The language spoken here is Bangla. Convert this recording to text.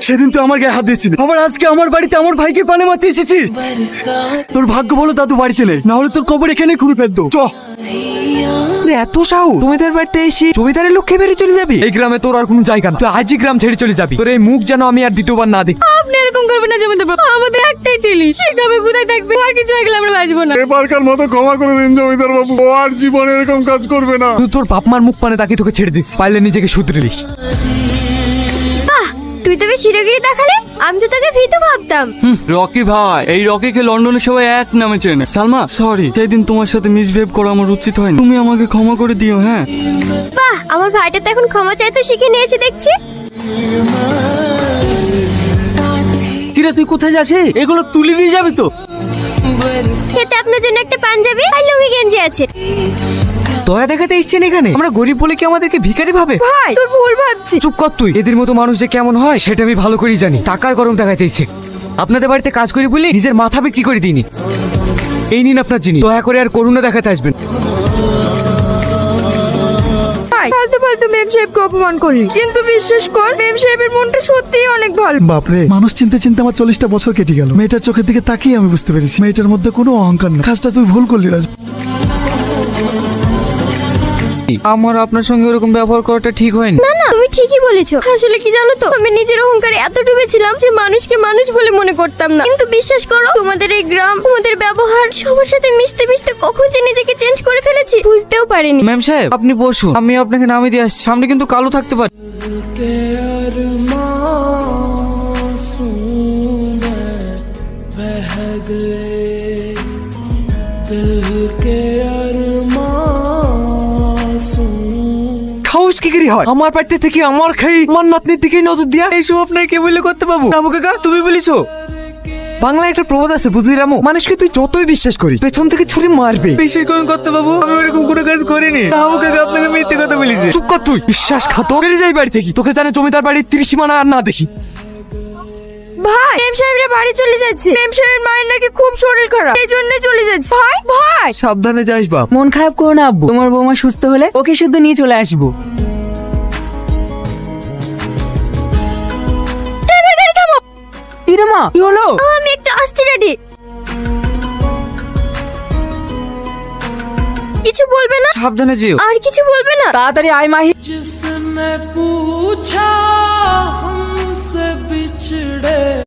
সেদিন তুই আমার গায়ে হাত দিয়েছিলি, আবার আজকে আমার বাড়িতে আমার ভাইকে পানে মারতে এসেছিস। তোর ভাগ্য বলো দাদু বাড়িতে নেই, না হলে তোর কবর এখানে খুঁড়ে ফেলতো। চ। এত সাহস, জমিদার বাড়িতে এসে জমিদারের লোককে বেরিয়ে চলে যাবি? এই গ্রামে তোর আর কোনো জায়গা না, তুই আজই গ্রাম ছেড়ে চলে যাবি। তোর এই মুখ যেন আমি আর দ্বিতীয়বার না দেখি। আপনি এরকম করবেন না জমিদার বাবু, আমাদের একটাই ছেলে, কিভাবে কোথায় থাকবে, আর কিছু হয়ে গেলে আমরা বাঁচবো না। এবারকার মতো ক্ষমা করে দিন জমিদার বাবু, ও আর জীবনে এরকম কাজ করবে না। তুই তোর বাপ মার মুখ পানে তাকিয়ে তোকে ছেড়ে দিস, পারলে নিজেকে শুধরিলিস। তুই তবে শিরোগিরি দেখালে, আমি তো তোকে ভীতু ভাবতাম। রকি ভাই, এই রকিকে লন্ডনে সবাই এক নামে চেনে। সালমা সরি, সেদিন তোমার সাথে মিসবিহেভ করা আমার উচিত হয়নি, তুমি আমাকে ক্ষমা করে দিও। হ্যাঁ বাহ, আমার ভাইটা তো এখন ক্ষমা চাইতে শিখে নিয়েছে দেখছি। কিরে তুই কোথায় যাচ্ছিস? এগুলো তুলে দিয়ে যাবি তো? খেতে আপনার জন্য একটা পাঞ্জাবি আর লুঙ্গি গেঞ্জি আছে। দয়া দেখাতে এসছেন এখানে? আমরা গরিব বলে কি আমাদেরকে ভিখারি ভাবে? ভাই তুই ভুল ভাবছিস। চুপ কর তুই। এদের মতো মানুষ যে কেমন হয় সেটা আমি ভালো করেই জানি। টাকার গরম দেখাতে ইচ্ছে। আপনাদের বাড়িতে কাজ করি বলে নিজের মাথা বিক্রি করে দিইনি। এই নিন আপনার জিনিস, দয়া করে আর করুণা দেখাতে আসবেন। ফালতু ফালতু মেম সাহেবকে অপমান করলি, কিন্তু বিশ্বাস কর মেম সাহেবের মনটা সত্যিই অনেক ভালো। বাপরে, মানুষ চিনতে চিনতে আমার 40টা বছর কেটে গেল। মেয়েটার চোখের দিকে তাকিয়ে আমি বুঝতে পেরেছি মেয়েটার মধ্যে কোনো অহংকার না। কাজটা তুই ভুল করলি রাজ। আমার আপনার সঙ্গে ওরকম ব্যবহার করাটা ঠিক হয়নি। না না, তুমি ঠিকই বলেছো। আসলে কি জানো তো, আমি নিজের অহংকারে এত ডুবেছিলাম যে মানুষকে মানুষ বলে মনে করতাম না। কিন্তু বিশ্বাস করো, তোমাদের এই গ্রাম, তোমাদের ব্যবহার, সবার সাথে মিশতে মিশতে কখন যে নিজেকে চেঞ্জ করে ফেলেছি বুঝতেও পারিনি। ম্যাম সাহেব আপনি বসুন, আমি আপনাকে নামিয়ে দিয়ে আসছি। সামনে কিন্তু কালো থাকতে পারে। সাহস কি করে হয় আমার বাড়িতে থেকে আমার খাই আমার নাতনির দিকে নজর দিয়া? এইসব আপনার কে বললে করতে পাবো? রামু কাকা তুমি বলিছো। বাংলায় একটা প্রবাদ আছে বুঝলি রামু, মানুষকে তুই যতই বিশ্বাস করিস পেছন থেকে ছুরি মারবে। বিশ্বাস করুন করতে বাবু, আমি এরকম কোনো কাজ করিনি। রামু কাকা আপনাকে মিথ্যে কথা বলেছে। চুপ কর তুই, বিশ্বাসঘাতক। বেরিয়ে যাই বাড়ি থেকে, তোকে জানে জমিদার বাড়ির ত্রিসীমানা আর না দেখি। ভাই মেম সাহেবরা বাড়ি চলে যাচ্ছে। মেম সাহেবের মায়ের নাকি খুব শরীর খারাপ, এই জন্য চলে যাচ্ছে। ভাই ভাই সাবধানে যাস বাপ। মন খারাপ করো না আব্বু, তোমার বৌমা সুস্থ হলে ওকে শুদ্ধ নিয়ে চলে আসবো। মা কি হলো? আমি একটু আসছি ড্যাডি। কিছু বলবে না? সাবধানে যেও। আর কিছু বলবে না? তাড়াতাড়ি আয় মাহি। जिसने पूछा हमसे बिछड़े